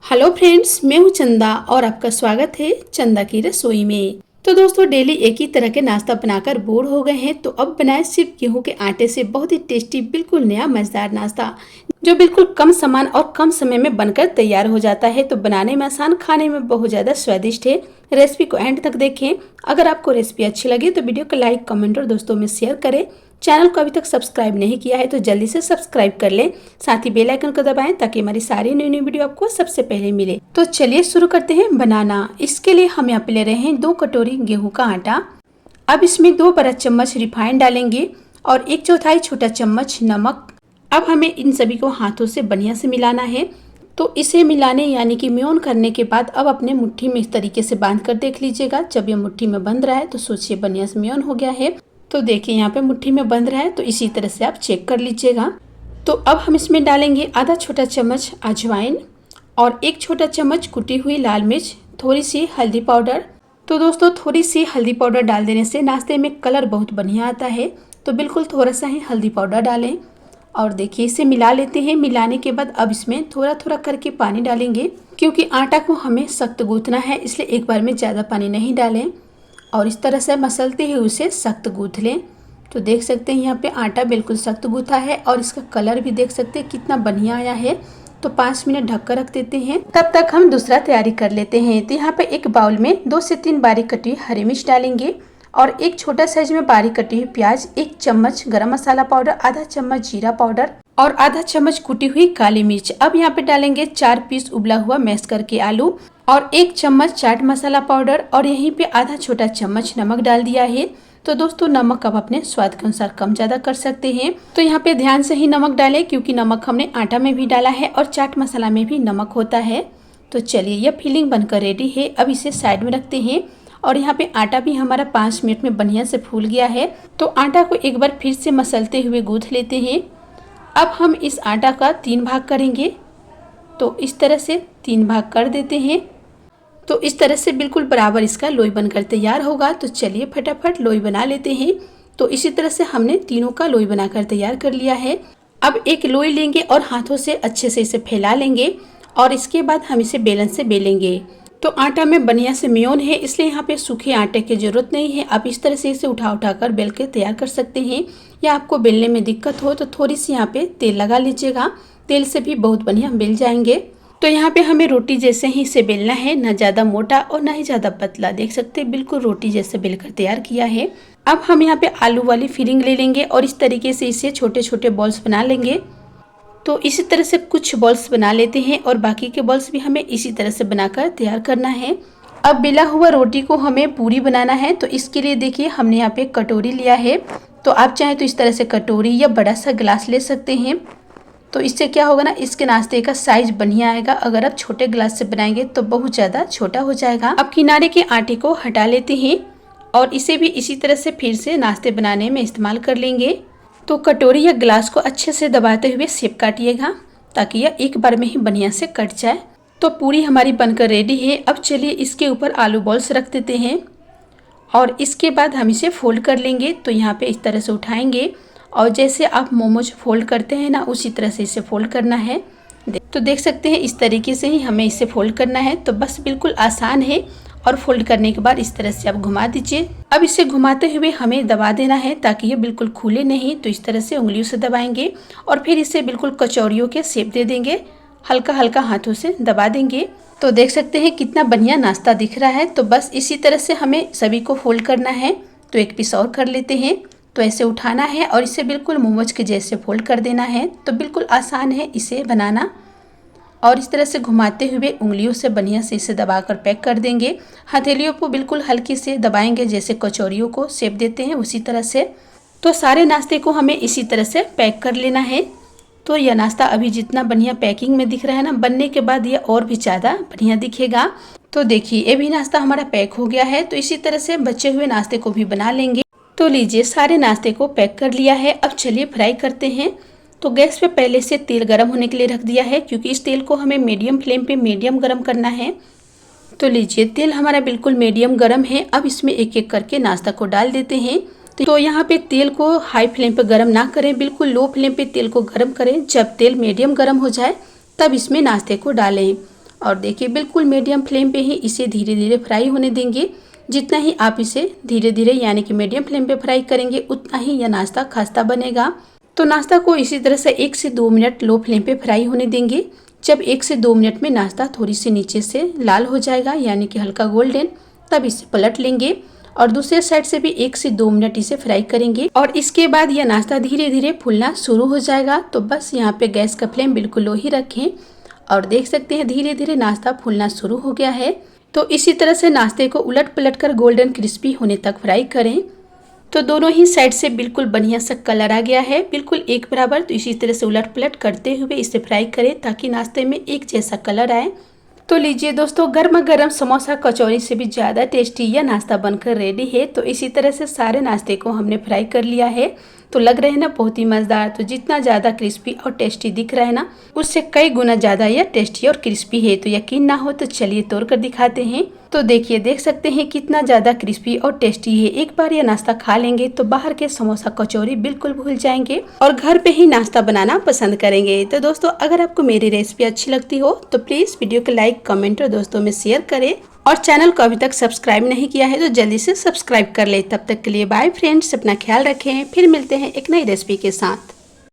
Hello friends, मैं हूं चंदा और आपका स्वागत है चंदा की रसोई में। तो दोस्तों, डेली एक ही तरह के नाश्ता बनाकर बोर हो गए हैं, तो अब बनाए सिर्फ गेहूं के आटे से बहुत ही टेस्टी, बिल्कुल नया मजेदार नाश्ता जो बिल्कुल कम सामान और कम समय में बनकर तैयार हो जाता है। तो बनाने में आसान, खाने में बहुत ज़्यादा स्वादिष्ट है। रेसिपी को एंड तक देखें। अगर आपको रेसिपी अच्छी लगे तो वीडियो को लाइक, कमेंट और दोस्तों में शेयर करें। चैनल को अभी तक सब्सक्राइब नहीं किया है तो जल्दी से सब्सक्राइब कर लें। साथ ही बेल आइकन को दबाएं ताकि हमारी सारी नई नई वीडियो आपको सबसे पहले मिले। तो चलिए शुरू करते हैं बनाना। इसके लिए हम यहाँ पे ले रहे हैं 2 कटोरी गेहूं का आटा। अब इसमें 2 बड़ा चम्मच रिफाइंड डालेंगे और 1/4 छोटा चम्मच नमक। अब हमें इन सभी को हाथों से बढ़िया से मिलाना है। तो इसे मिलाने यानी कि म्योन करने के बाद अब अपने मुट्ठी में इस तरीके से बांध कर देख लीजिएगा। जब ये मुट्ठी में बंध रहा है तो सोचिए बढ़िया से म्योन हो गया है। तो देखिए यहाँ पे मुट्ठी में बंध रहा है, तो इसी तरह से आप चेक कर लीजिएगा। तो अब हम इसमें डालेंगे आधा छोटा चम्मच अजवाइन और 1 छोटा चम्मच कुटी हुई लाल मिर्च, थोड़ी सी हल्दी पाउडर। तो दोस्तों, थोड़ी सी हल्दी पाउडर डाल देने से नाश्ते में कलर बहुत बढ़िया आता है, तो बिल्कुल थोड़ा सा ही हल्दी पाउडर डालें। और देखिए इसे मिला लेते हैं। मिलाने के बाद अब इसमें थोड़ा थोड़ा करके पानी डालेंगे, क्योंकि आटा को हमें सख्त गूंथना है, इसलिए एक बार में ज़्यादा पानी नहीं डालें। और इस तरह से मसलते हुए उसे सख्त गूंथ लें। तो देख सकते हैं यहाँ पे आटा बिल्कुल सख्त गूंथा है और इसका कलर भी देख सकते हैं कितना बढ़िया आया है। तो 5 मिनट ढक कर रख देते हैं। तब तक हम दूसरा तैयारी कर लेते हैं। तो यहाँ पे एक बाउल में 2 से 3 बारीक कटी हुई हरी मिर्च डालेंगे और एक छोटा साइज में बारीक कटी हुई प्याज, 1 चम्मच गरम मसाला पाउडर, आधा चम्मच जीरा पाउडर और आधा चम्मच कुटी हुई काली मिर्च। अब यहाँ पे डालेंगे 4 पीस उबला हुआ मैश करके आलू और 1 चम्मच चाट मसाला पाउडर और यहीं पे आधा छोटा चम्मच नमक डाल दिया है। तो दोस्तों, नमक आप अपने स्वाद के अनुसार कम ज्यादा कर सकते हैं। तो यहाँ पे ध्यान से ही नमक डालें, क्योंकि नमक हमने आटा में भी डाला है और चाट मसाला में भी नमक होता है। तो चलिए, यह फिलिंग बनकर रेडी है। अब इसे साइड में रखते हैं। और यहाँ पे आटा भी हमारा 5 मिनट में बढ़िया से फूल गया है। तो आटा को एक बार फिर से मसलते हुए गूंथ लेते हैं। अब हम इस आटा का 3 भाग करेंगे। तो इस तरह से 3 भाग कर देते हैं। तो इस तरह से बिल्कुल बराबर इसका लोई बनकर तैयार होगा। तो चलिए फटाफट लोई बना लेते हैं। तो इसी तरह से हमने तीनों का लोई बनाकर तैयार कर लिया है। अब एक लोई लेंगे और हाथों से अच्छे से इसे फैला लेंगे और इसके बाद हम इसे बेलन से बेलेंगे। तो आटा में बढ़िया से म्योन है, इसलिए यहाँ पे सूखे आटे की जरूरत नहीं है। आप इस तरह से इसे उठा कर बेल के तैयार कर सकते हैं। या आपको बेलने में दिक्कत हो तो थोड़ी सी यहाँ पे तेल लगा लीजिएगा। तेल से भी बहुत बढ़िया बेल जाएंगे। तो यहाँ पे हमें रोटी जैसे ही इसे बेलना है, ना ज़्यादा मोटा और ना ही ज़्यादा पतला। देख सकते हैं बिल्कुल रोटी जैसे बेलकर तैयार किया है। अब हम यहाँ पे आलू वाली फिलिंग ले लेंगे और इस तरीके से इसे छोटे छोटे बॉल्स बना लेंगे। तो इसी तरह से कुछ बॉल्स बना लेते हैं और बाकी के बॉल्स भी हमें इसी तरह से बनाकर तैयार करना है। अब बेला हुआ रोटी को हमें पूरी बनाना है। तो इसके लिए देखिए हमने यहाँ पे कटोरी लिया है। तो आप चाहें तो इस तरह से कटोरी या बड़ा सा गिलास ले सकते हैं। तो इससे क्या होगा ना, इसके नाश्ते का साइज बढ़िया आएगा। अगर आप छोटे गिलास से बनाएंगे तो बहुत ज़्यादा छोटा हो जाएगा। अब किनारे के आटे को हटा लेते हैं और इसे भी इसी तरह से फिर से नाश्ते बनाने में इस्तेमाल कर लेंगे। तो कटोरी या गिलास को अच्छे से दबाते हुए शेप काटिएगा, ताकि यह एक बार में ही बढ़िया से कट जाए। तो पूरी हमारी बनकर रेडी है। अब चलिए इसके ऊपर आलू बॉल्स रख देते हैं और इसके बाद हम इसे फोल्ड कर लेंगे। तो यहाँ पे इस तरह से उठाएंगे और जैसे आप मोमोज फोल्ड करते हैं ना, उसी तरह से इसे फोल्ड करना है। तो देख सकते हैं इस तरीके से ही हमें इसे फोल्ड करना है। तो बस बिल्कुल आसान है। और फोल्ड करने के बाद इस तरह से आप घुमा दीजिए। अब इसे घुमाते हुए हमें दबा देना है, ताकि ये बिल्कुल खुले नहीं। तो इस तरह से उंगलियों से दबाएंगे और फिर इसे बिल्कुल कचौड़ियों के शेप दे देंगे। हल्का हल्का हाथों से दबा देंगे। तो देख सकते हैं कितना बढ़िया नाश्ता दिख रहा है। तो बस इसी तरह से हमें सभी को फोल्ड करना है। तो एक पीस और कर लेते हैं। तो ऐसे उठाना है और इसे बिल्कुल मोमोज के जैसे फोल्ड कर देना है। तो बिल्कुल आसान है इसे बनाना। और इस तरह से घुमाते हुए उंगलियों से बढ़िया से इसे दबाकर पैक कर देंगे। हथेलियों को बिल्कुल हल्की से दबाएंगे, जैसे कचौड़ियों को शेप देते हैं उसी तरह से। तो सारे नाश्ते को हमें इसी तरह से पैक कर लेना है। तो यह नाश्ता अभी जितना बढ़िया पैकिंग में दिख रहा है ना, बनने के बाद यह और भी ज़्यादा बढ़िया दिखेगा। तो देखिए ये भी नाश्ता हमारा पैक हो गया है। तो इसी तरह से बचे हुए नाश्ते को भी बना लेंगे। तो लीजिए सारे नाश्ते को पैक कर लिया है। अब चलिए फ्राई करते हैं। तो गैस पे पहले से तेल गरम होने के लिए रख दिया है, क्योंकि इस तेल को हमें मीडियम फ्लेम पे मीडियम गरम करना है। तो लीजिए तेल हमारा बिल्कुल मीडियम गरम है। अब इसमें एक एक करके नाश्ता को डाल देते हैं। तो यहाँ पे तेल को हाई फ्लेम पे गरम ना करें, बिल्कुल लो फ्लेम पे तेल को गरम करें। जब तेल मीडियम गरम हो जाए तब इसमें नाश्ते को डालें। और देखिए बिल्कुल मीडियम फ्लेम पे ही इसे धीरे धीरे फ्राई होने देंगे। जितना ही आप इसे धीरे धीरे यानी कि मीडियम फ्लेम पे फ्राई करेंगे उतना ही यह नाश्ता खस्ता बनेगा। तो नाश्ता को इसी तरह से 1 से 2 मिनट लो फ्लेम पे फ्राई होने देंगे। जब 1 से 2 मिनट में नाश्ता थोड़ी सी नीचे से लाल हो जाएगा यानी कि हल्का गोल्डन, तब इसे पलट लेंगे और दूसरे साइड से भी 1 से 2 मिनट इसे फ्राई करेंगे। और इसके बाद यह नाश्ता धीरे धीरे फूलना शुरू हो जाएगा। तो बस यहाँ पे गैस का फ्लेम बिल्कुल लो ही रखें और देख सकते हैं धीरे धीरे नाश्ता फूलना शुरू हो गया है। तो इसी तरह से नाश्ते को उलट पलट कर गोल्डन क्रिस्पी होने तक फ्राई करें। तो दोनों ही साइड से बिल्कुल बढ़िया सा कलर आ गया है, बिल्कुल एक बराबर। तो इसी तरह से उलट पलट करते हुए इसे फ्राई करें ताकि नाश्ते में एक जैसा कलर आए। तो लीजिए दोस्तों, गर्मा गर्म समोसा कचौरी से भी ज़्यादा टेस्टी यह नाश्ता बनकर रेडी है। तो इसी तरह से सारे नाश्ते को हमने फ्राई कर लिया है। तो लग रहे हैं ना बहुत ही मज़ेदार। तो जितना ज़्यादा क्रिस्पी और टेस्टी दिख रहा है ना, उससे कई गुना ज़्यादा यह टेस्टी और क्रिस्पी है। तो यकीन ना हो तो चलिए तोड़ कर दिखाते हैं। तो देखिए, देख सकते हैं कितना ज़्यादा क्रिस्पी और टेस्टी है। एक बार यह नाश्ता खा लेंगे तो बाहर के समोसा कचौरी बिल्कुल भूल जाएंगे और घर पे ही नाश्ता बनाना पसंद करेंगे। तो दोस्तों, अगर आपको मेरी रेसिपी अच्छी लगती हो तो प्लीज़ वीडियो को लाइक, कमेंट और दोस्तों में शेयर करें। और चैनल को अभी तक सब्सक्राइब नहीं किया है तो जल्दी से सब्सक्राइब कर ले। तब तक के लिए बाय फ्रेंड्स, अपना ख्याल रखें। फिर मिलते हैं एक नई रेसिपी के साथ।